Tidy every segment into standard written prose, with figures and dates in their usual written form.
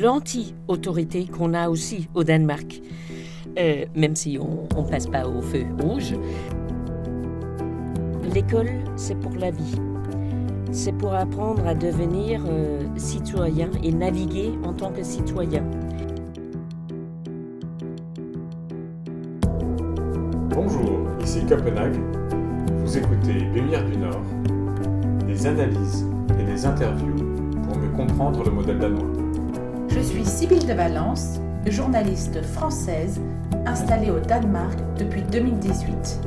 l'anti-autorité qu'on a aussi au Danemark, même si on ne passe pas au feu rouge. L'école, c'est pour la vie. C'est pour apprendre à devenir citoyen et naviguer en tant que citoyen. Bonjour, ici Copenhague. Vous écoutez Lumière du Nord, des analyses et des interviews pour mieux comprendre le modèle danois. Je suis Sybille de Valence, journaliste française installée au Danemark depuis 2018.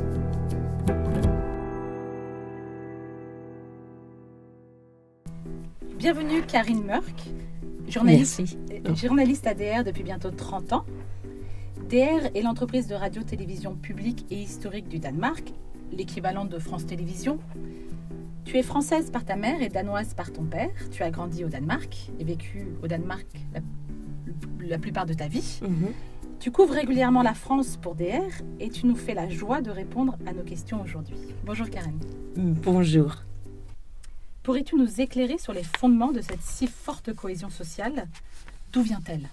Bienvenue Karine Mørk, journaliste à DR depuis bientôt 30 ans. DR est l'entreprise de radio-télévision publique et historique du Danemark, l'équivalent de France Télévisions. Tu es française par ta mère et danoise par ton père. Tu as grandi au Danemark et vécu au Danemark la plupart de ta vie. Tu couvres régulièrement la France pour DR et tu nous fais la joie de répondre à nos questions aujourd'hui. Bonjour Karine. Bonjour. Pourrais-tu nous éclairer sur les fondements de cette si forte cohésion sociale ? D'où vient-elle ?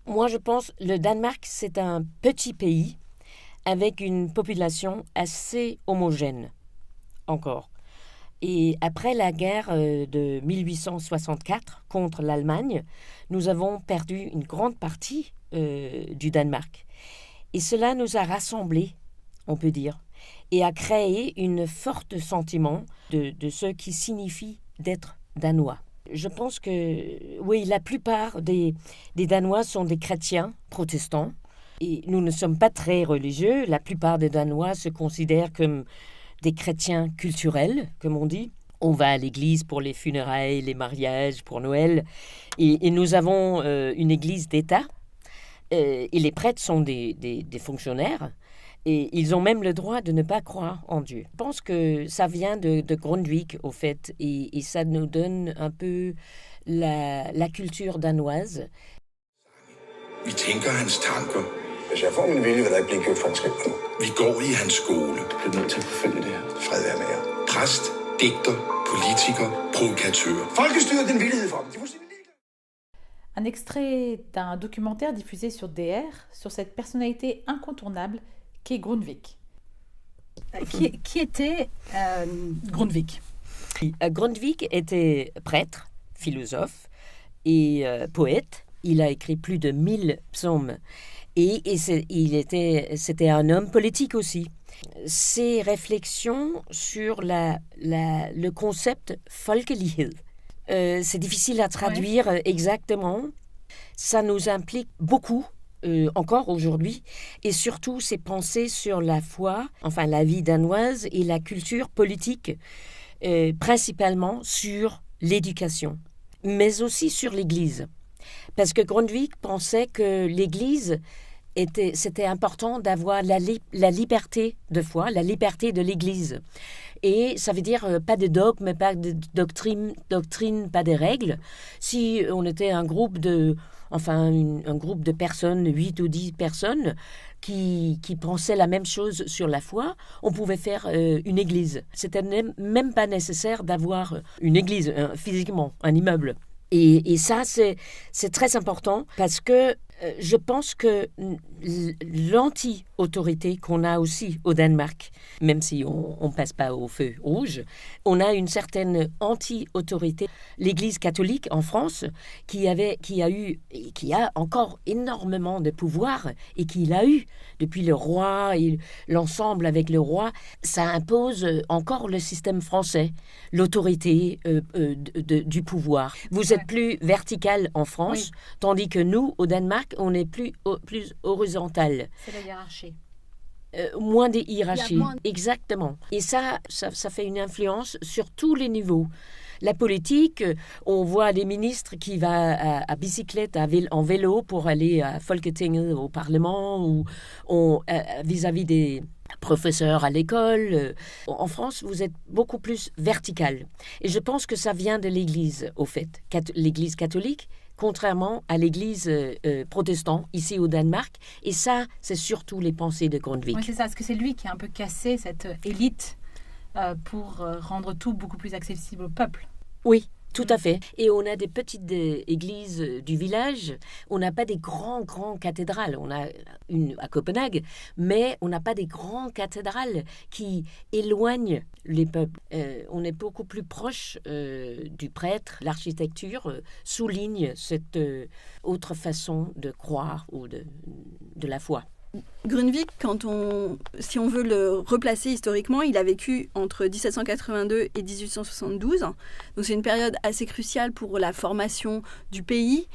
Moi, je pense que le Danemark, c'est un petit pays avec une population assez homogène, encore. Et après la guerre de 1864 contre l'Allemagne, nous avons perdu une grande partie du Danemark. Et cela nous a rassemblés, on peut dire, et a créé un fort sentiment de ce qui signifie d'être danois. Je pense que, oui, la plupart des Danois sont des chrétiens protestants. Et nous ne sommes pas très religieux. La plupart des Danois se considèrent comme des chrétiens culturels, comme on dit. On va à l'église pour les funérailles, les mariages, pour Noël. Et nous avons une église d'État. Et les prêtres sont des fonctionnaires. Et ils ont même le droit de ne pas croire en Dieu. Je pense que ça vient de Grundtvig, au fait. Et ça nous donne un peu la culture danoise. Vi tænker hans tanker. Hvis jeg får min vilje, vil der ikke blive gjort for en skid på. Vi går i hans skole. Du bliver nødt til at forfølge det her. Fred være med jer. Præst, digter, politiker, provokatør. Folkestyret den villighed for dem. De er fuldstændig ligeglade. Un extrait d'un documentaire diffusé sur DR sur cette personnalité incontournable qu'est Grundtvig. Qui était Grundtvig ? Grundtvig était prêtre, philosophe et poète. Il a écrit plus de 1000 psaumes et c'était un homme politique aussi. Ses réflexions sur le concept folkelighed, c'est difficile à traduire exactement. Ça nous implique beaucoup, encore aujourd'hui, et surtout ses pensées sur la foi, enfin la vie danoise et la culture politique, principalement sur l'éducation, mais aussi sur l'Église. Parce que Grundtvig pensait que l'Église, c'était important d'avoir la liberté de foi, la liberté de l'Église. Et ça veut dire pas de dogme, pas de doctrine, pas de règles. Si on était un groupe de personnes, 8 ou 10 personnes, qui pensaient la même chose sur la foi, on pouvait faire une église. C'était même pas nécessaire d'avoir une église, physiquement, un immeuble. Et ça, c'est très important parce que je pense que l'anti-autorité qu'on a aussi au Danemark, même si on passe pas au feu rouge, on a une certaine anti-autorité. L'Église catholique en France, qui a encore énormément de pouvoir et qui l'a eu depuis le roi et l'ensemble avec le roi, ça impose encore le système français, l'autorité du pouvoir. Vous êtes plus vertical en France, tandis que nous, au Danemark, on est plus horizontal. C'est la hiérarchie. Moins des hiérarchies, exactement. Et ça fait une influence sur tous les niveaux. La politique, on voit les ministres qui vont à bicyclette, en vélo pour aller à Folketinget, au Parlement, ou vis-à-vis des professeurs à l'école. En France, vous êtes beaucoup plus vertical. Et je pense que ça vient de l'Église, au fait. L'Église catholique, contrairement à l'Église protestante, ici au Danemark. Et ça, c'est surtout les pensées de Grundtvig. Oui, c'est ça. Est-ce que c'est lui qui a un peu cassé cette élite pour rendre tout beaucoup plus accessible au peuple ? Oui, Tout à fait. Et on a des petites églises du village. On n'a pas des grands cathédrales. On a une à Copenhague, mais on n'a pas des grands cathédrales qui éloignent les peuples. On est beaucoup plus proche du prêtre. L'architecture souligne cette autre façon de croire ou de la foi. Grundtvig, si on veut le replacer historiquement, il a vécu entre 1782 et 1872. Donc c'est une période assez cruciale pour la formation du pays.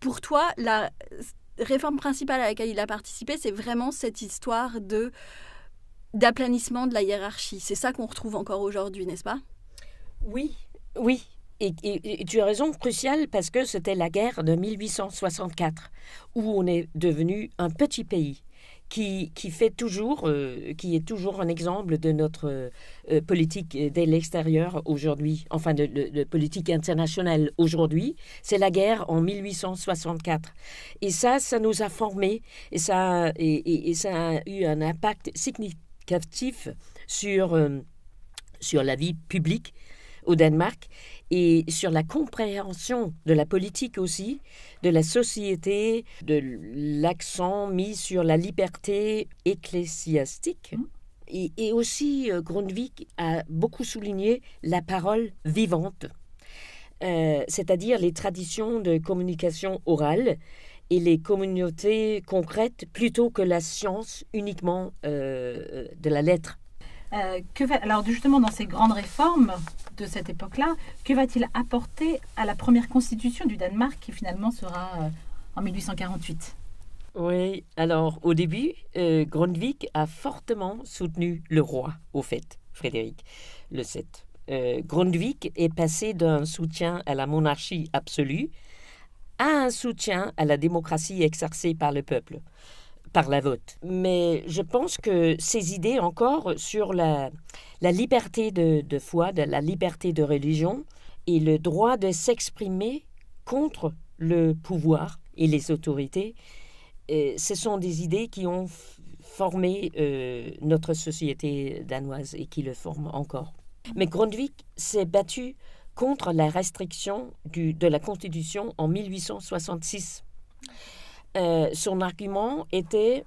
Pour toi, la réforme principale à laquelle il a participé, c'est vraiment cette histoire d'aplanissement de la hiérarchie. C'est ça qu'on retrouve encore aujourd'hui, n'est-ce pas ? Oui. Et tu as raison, crucial, parce que c'était la guerre de 1864, où on est devenu un petit pays qui est toujours un exemple de notre politique de l'extérieur aujourd'hui, enfin de politique internationale aujourd'hui. C'est la guerre en 1864. Et ça nous a formés, et ça a eu un impact significatif sur la vie publique au Danemark et sur la compréhension de la politique aussi, de la société, de l'accent mis sur la liberté ecclésiastique. Et aussi, Grundtvig a beaucoup souligné la parole vivante, c'est-à-dire les traditions de communication orale et les communautés concrètes plutôt que la science uniquement de la lettre. Alors justement, dans ces grandes réformes de cette époque-là, que va-t-il apporter à la première constitution du Danemark qui finalement sera en 1848 ? Oui, alors au début, Grundtvig a fortement soutenu le roi, au fait, Frédéric le VII. Grundtvig est passé d'un soutien à la monarchie absolue à un soutien à la démocratie exercée par le peuple, par la vote. Mais je pense que ces idées encore sur la liberté de foi, de la liberté de religion et le droit de s'exprimer contre le pouvoir et les autorités, ce sont des idées qui ont formé notre société danoise et qui le forment encore. Mais Grundtvig s'est battu contre la restriction de la Constitution en 1866. Son argument était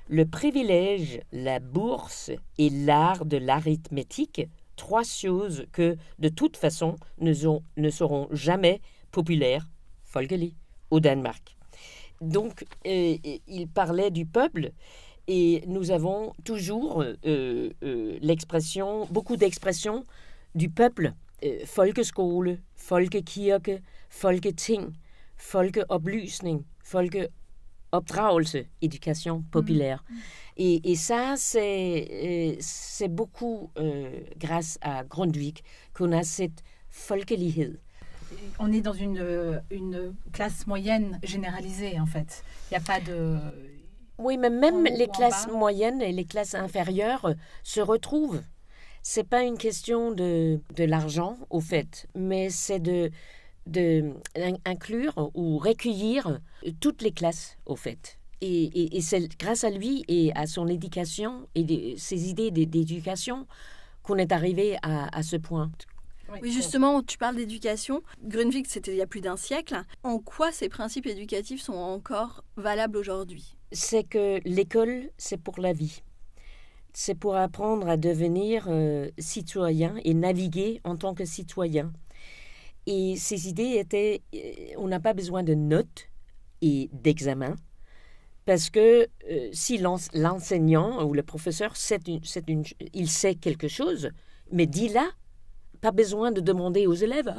le privilège, la bourse et l'art de l'arithmétique, 3 choses que, de toute façon, ne seront jamais populaires, folkelig, au Danemark. Donc, il parlait du peuple et nous avons toujours beaucoup d'expressions du peuple. Folkeskole, folkekirke, folketing, folkeoplysning, folkeopdragelse, éducation populaire. Et ça, c'est beaucoup grâce à Grundtvig qu'on a cette folkelighed. On est dans une classe moyenne généralisée, en fait. Il n'y a pas de... Oui, mais même les classes moyennes et les classes inférieures se retrouvent. C'est pas une question de l'argent, au fait, mais c'est de inclure ou recueillir toutes les classes, au fait. Et c'est grâce à lui et à son éducation et ses idées d'éducation qu'on est arrivé à ce point. Oui, justement, tu parles d'éducation. Grundtvig, c'était il y a plus d'1 siècle. En quoi ces principes éducatifs sont encore valables aujourd'hui ? C'est que l'école, c'est pour la vie. C'est pour apprendre à devenir citoyen et naviguer en tant que citoyen. Et ces idées étaient, on n'a pas besoin de notes et d'examens, parce que si l'enseignant ou le professeur, il sait quelque chose, mais dis-là, pas besoin de demander aux élèves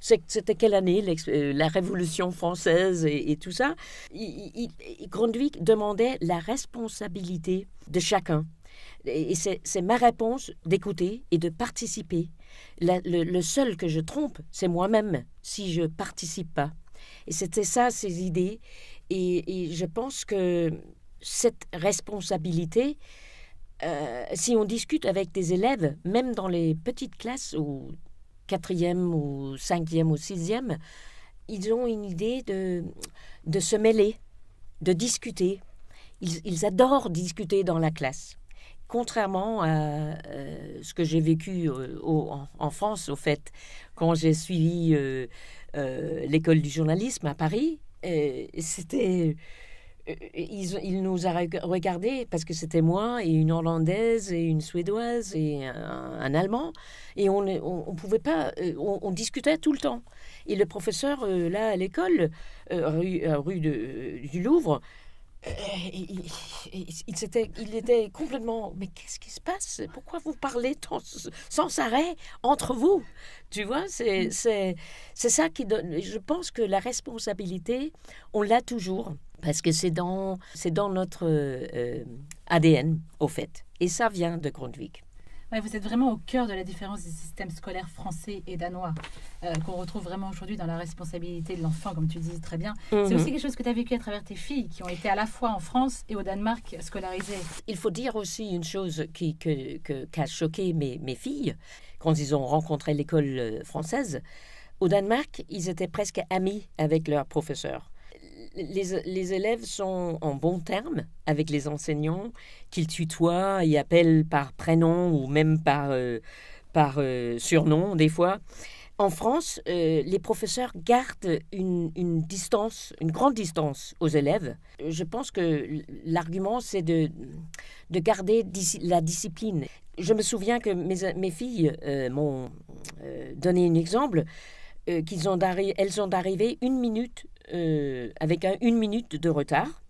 c'était quelle année la Révolution française et tout ça. Grundtvig demandait la responsabilité de chacun. Et c'est ma réponse d'écouter et de participer. Le seul que je trompe, c'est moi-même si je participe pas. Et c'était ça, ces idées. Et je pense que cette responsabilité, si on discute avec des élèves, même dans les petites classes, ou 4e, ou 5e, ou 6e, ils ont une idée de se mêler, de discuter. Ils adorent discuter dans la classe. contrairement à ce que j'ai vécu en France, au fait, quand j'ai suivi l'école du journalisme à Paris, c'était... Il nous a regardés parce que c'était moi et une Hollandaise et une Suédoise et un Allemand. Et on pouvait pas... on discutait tout le temps. Et le professeur, là, à l'école, rue du Louvre, il était complètement... Mais qu'est-ce qui se passe? Pourquoi vous parlez sans arrêt entre vous? Tu vois, c'est ça qui donne... Je pense que la responsabilité, on l'a toujours. Parce que c'est dans notre ADN, au fait. Et ça vient de Grundtvig. Ouais, vous êtes vraiment au cœur de la différence des systèmes scolaires français et danois, qu'on retrouve vraiment aujourd'hui dans la responsabilité de l'enfant, comme tu disais très bien. C'est aussi quelque chose que tu as vécu à travers tes filles, qui ont été à la fois en France et au Danemark scolarisées. Il faut dire aussi une chose qui a choqué mes filles, quand ils ont rencontré l'école française. Au Danemark, ils étaient presque amis avec leurs professeurs. Les élèves sont en bons termes avec les enseignants, qu'ils tutoient et appellent par prénom ou même par surnom des fois. En France, les professeurs gardent une distance, une grande distance aux élèves. Je pense que l'argument, c'est de garder la discipline. Je me souviens que mes filles m'ont donné un exemple. Elles ont arrivé 1 minute avec 1 minute de retard,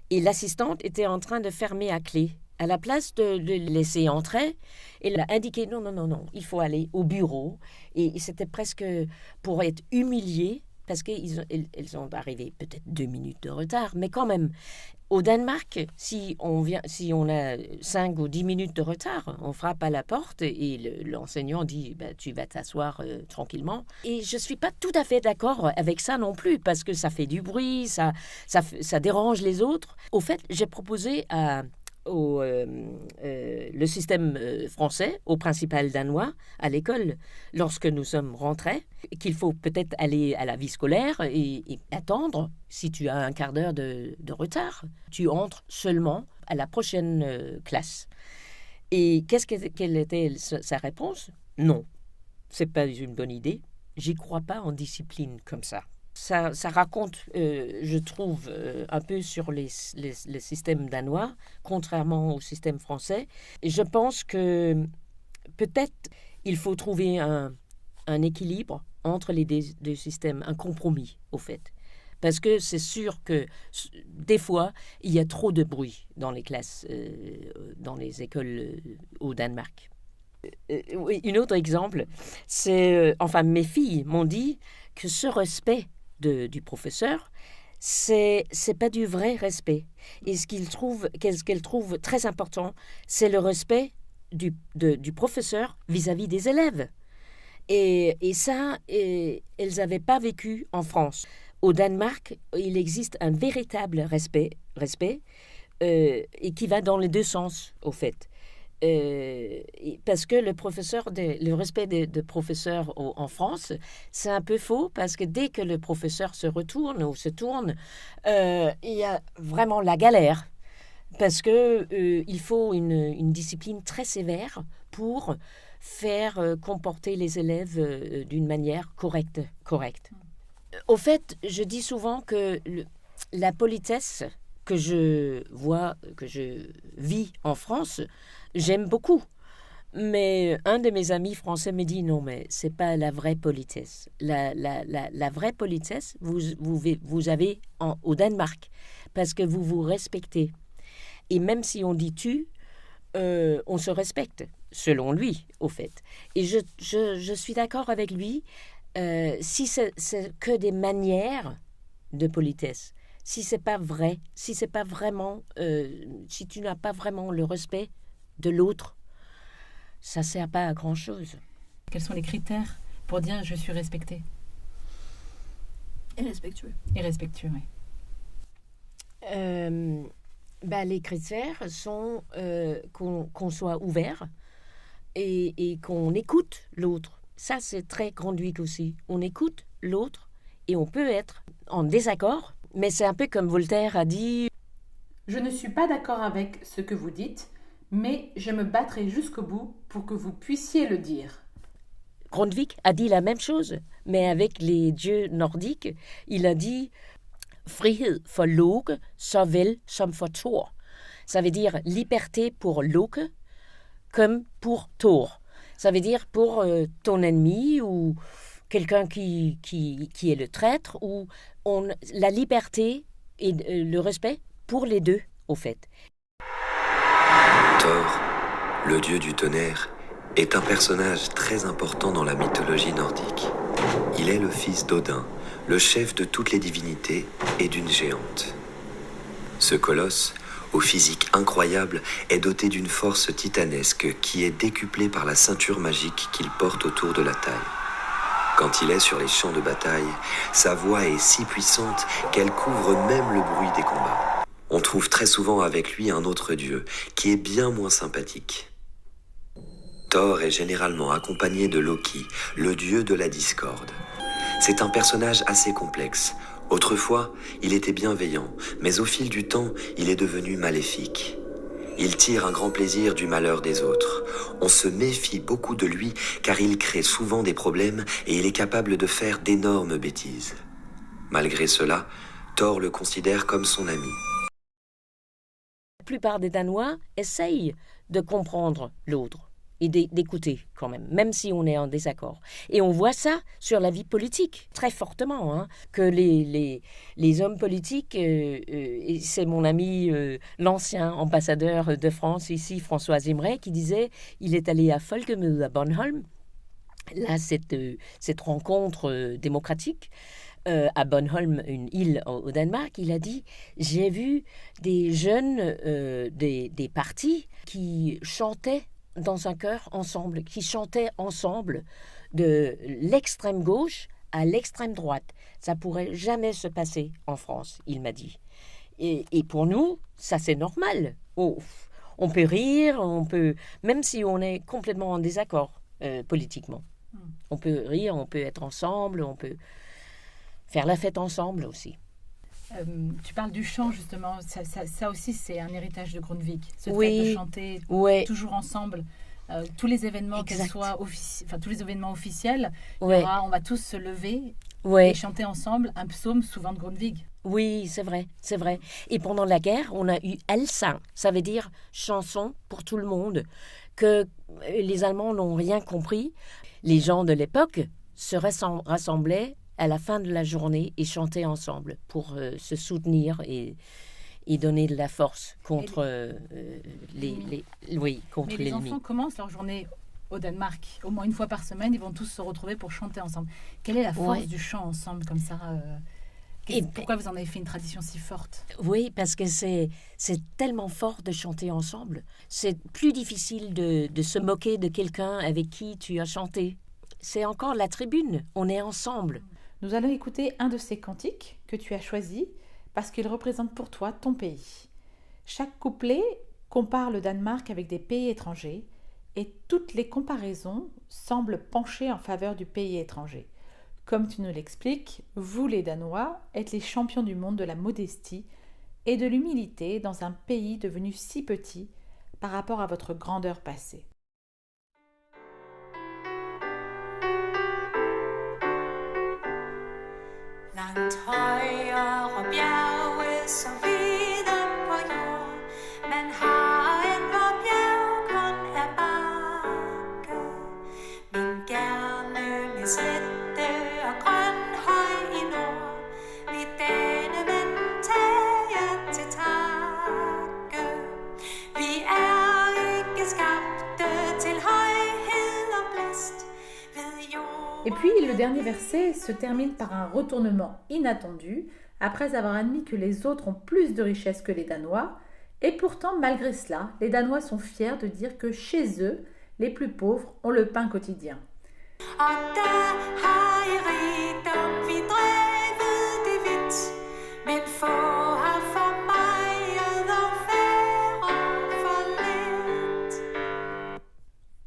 et l'assistante était en train de fermer à clé. À la place de les laisser entrer, elle a indiqué non, il faut aller au bureau. Et c'était presque pour être humiliée, parce qu'elles ont arrivé peut-être 2 minutes de retard, mais quand même. Au Danemark, si on a 5 ou 10 minutes de retard, on frappe à la porte et l'enseignant dit tu vas t'asseoir tranquillement. Et je ne suis pas tout à fait d'accord avec ça non plus, parce que ça fait du bruit, ça dérange les autres. Au fait, j'ai proposé le système français, au principal danois, à l'école, lorsque nous sommes rentrés, qu'il faut peut-être aller à la vie scolaire et attendre. Si tu as un quart d'heure de retard, tu entres seulement à la prochaine classe. Et quelle était sa réponse? Non, c'est pas une bonne idée. J'y crois pas en discipline comme ça. Ça raconte, je trouve, un peu sur les systèmes danois, contrairement au système français. Et je pense que peut-être il faut trouver un équilibre entre les deux systèmes, un compromis, au fait. Parce que c'est sûr que des fois, il y a trop de bruit dans les classes, dans les écoles au Danemark. Oui, un autre exemple, c'est... mes filles m'ont dit que ce respect du professeur, c'est pas du vrai respect. Et ce qu'elles trouvent très important, c'est le respect du professeur vis-à-vis des élèves. Et ça, elles n'avaient pas vécu en France. Au Danemark, il existe un véritable respect et qui va dans les deux sens, au fait. Parce que le respect de professeur en France, c'est un peu faux, parce que dès que le professeur se retourne ou se tourne, il y a vraiment la galère, parce que il faut une discipline très sévère pour faire comporter les élèves d'une manière correcte. Au fait, je dis souvent que la politesse que je vis en France, j'aime beaucoup. Mais un de mes amis français me dit non, mais c'est pas la vraie politesse. La vraie politesse, vous avez au Danemark, parce que vous vous respectez. Et même si on dit tu, on se respecte, selon lui, au fait. Et je suis d'accord avec lui, si c'est que des manières de politesse, si c'est pas vrai, si c'est pas vraiment, si tu n'as pas vraiment le respect de l'autre, ça sert pas à grand chose. Quels sont les critères pour dire je suis respecté? Et respectueux. Et respectueux, oui. Les critères sont qu'on soit ouvert et qu'on écoute l'autre. Ça, c'est très Grundtvig aussi. On écoute l'autre et on peut être en désaccord, mais c'est un peu comme Voltaire a dit. Je ne suis pas d'accord avec ce que vous dites, mais je me battrai jusqu'au bout pour que vous puissiez le dire. Grundtvig a dit la même chose, mais avec les dieux nordiques. Il a dit « Frihed for Loke, såvel som for Thor ». Ça veut dire liberté pour Loke comme pour Thor. Ça veut dire pour ton ennemi ou quelqu'un qui est le traître, ou la liberté et le respect pour les deux, au fait. Thor, le dieu du tonnerre, est un personnage très important dans la mythologie nordique. Il est le fils d'Odin, le chef de toutes les divinités et d'une géante. Ce colosse, au physique incroyable, est doté d'une force titanesque qui est décuplée par la ceinture magique qu'il porte autour de la taille. Quand il est sur les champs de bataille, sa voix est si puissante qu'elle couvre même le bruit des combats. On trouve très souvent avec lui un autre dieu, qui est bien moins sympathique. Thor est généralement accompagné de Loki, le dieu de la discorde. C'est un personnage assez complexe. Autrefois, il était bienveillant, mais au fil du temps, il est devenu maléfique. Il tire un grand plaisir du malheur des autres. On se méfie beaucoup de lui car il crée souvent des problèmes et il est capable de faire d'énormes bêtises. Malgré cela, Thor le considère comme son ami. La plupart des Danois essayent de comprendre l'autre et d'écouter quand même si on est en désaccord. Et on voit ça sur la vie politique, très fortement, que les hommes politiques, et c'est mon ami, l'ancien ambassadeur de France ici, François Imret, qui disait, il est allé à Folkemødet à Bornholm, là cette rencontre démocratique, à Bornholm, une île au Danemark, il a dit « J'ai vu des jeunes des partis qui chantaient dans un chœur ensemble, qui chantaient ensemble de l'extrême gauche à l'extrême droite. Ça pourrait jamais se passer en France, il m'a dit. Et pour nous, ça c'est normal. Oh, on peut rire, même si on est complètement en désaccord politiquement. On peut rire, on peut être ensemble, on peut faire la fête ensemble aussi. Tu parles du chant justement, ça aussi c'est un héritage de Grundtvig, ce fait de chanter toujours ensemble. Tous les événements, tous les événements officiels, on va tous se lever et chanter ensemble un psaume, souvent de Grundtvig. Oui, c'est vrai. Et pendant la guerre, on a eu Allsang, ça veut dire chanson pour tout le monde, que les Allemands n'ont rien compris. Les gens de l'époque se rassemblaient à la fin de la journée et chanter ensemble pour se soutenir et donner de la force contre contre les l'ennemi. enfants commencent leur journée au Danemark. Au moins une fois par semaine, ils vont tous se retrouver pour chanter ensemble. Quelle est la force du chant ensemble comme ça pourquoi vous en avez fait une tradition si forte? Oui, parce que c'est tellement fort de chanter ensemble. C'est plus difficile de se moquer de quelqu'un avec qui tu as chanté. C'est encore la tribune, on est ensemble. Nous allons écouter un de ces cantiques que tu as choisi parce qu'il représente pour toi ton pays. Chaque couplet compare le Danemark avec des pays étrangers et toutes les comparaisons semblent pencher en faveur du pays étranger. Comme tu nous l'expliques, vous les Danois êtes les champions du monde de la modestie et de l'humilité dans un pays devenu si petit par rapport à votre grandeur passée. Langt højere bjerge, så vide på jord, men har end hvor bjerg kun er bakke. Min gerne med slette og grøn høj i nord, vi dane men tage til takke. Vi ikke skabte til højhed og blæst. Et puis, le dernier verset se termine par un retournement inattendu, après avoir admis que les autres ont plus de richesses que les Danois, et pourtant, malgré cela, les Danois sont fiers de dire que chez eux, les plus pauvres ont le pain quotidien.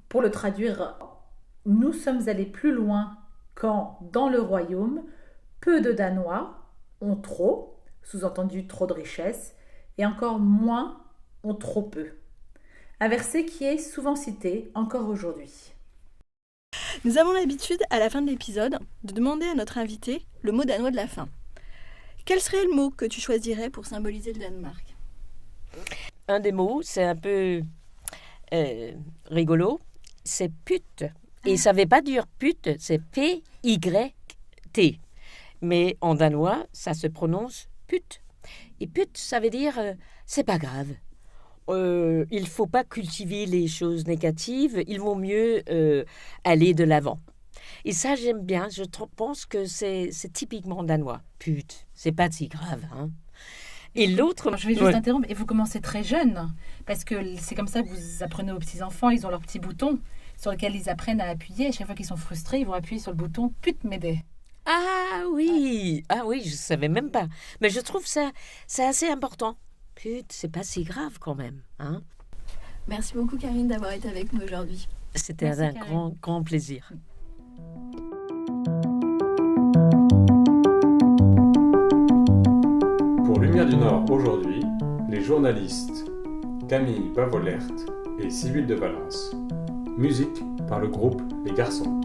Pour le traduire, nous sommes allés plus loin quand, dans le royaume, peu de Danois ont trop, sous-entendu trop de richesses, et encore moins ont trop peu. Un verset qui est souvent cité encore aujourd'hui. Nous avons l'habitude, à la fin de l'épisode, de demander à notre invité le mot danois de la fin. Quel serait le mot que tu choisirais pour symboliser le Danemark ? Un des mots, c'est un peu rigolo, c'est pute. Et ça ne veut pas dire pute, c'est P-Y-T. Mais en danois, ça se prononce pute. Et pute, ça veut dire c'est pas grave. Il ne faut pas cultiver les choses négatives, il vaut mieux aller de l'avant. Et ça, j'aime bien, pense que c'est typiquement danois. Pute, c'est pas si grave, hein. Et l'autre... Je vais juste interrompre. Et vous commencez très jeune, parce que c'est comme ça que vous apprenez aux petits-enfants, ils ont leurs petits boutons sur lesquels ils apprennent à appuyer. Et chaque fois qu'ils sont frustrés, ils vont appuyer sur le bouton « pute m'aider ». Ah oui, je savais même pas. Mais je trouve ça, c'est assez important. Pute, c'est pas si grave quand même, hein. Merci beaucoup Karine d'avoir été avec nous aujourd'hui. C'était un grand plaisir. Pour Lumière du Nord aujourd'hui, les journalistes Camille Bavolert et Sybille de Valence. Musique par le groupe Les Garçons.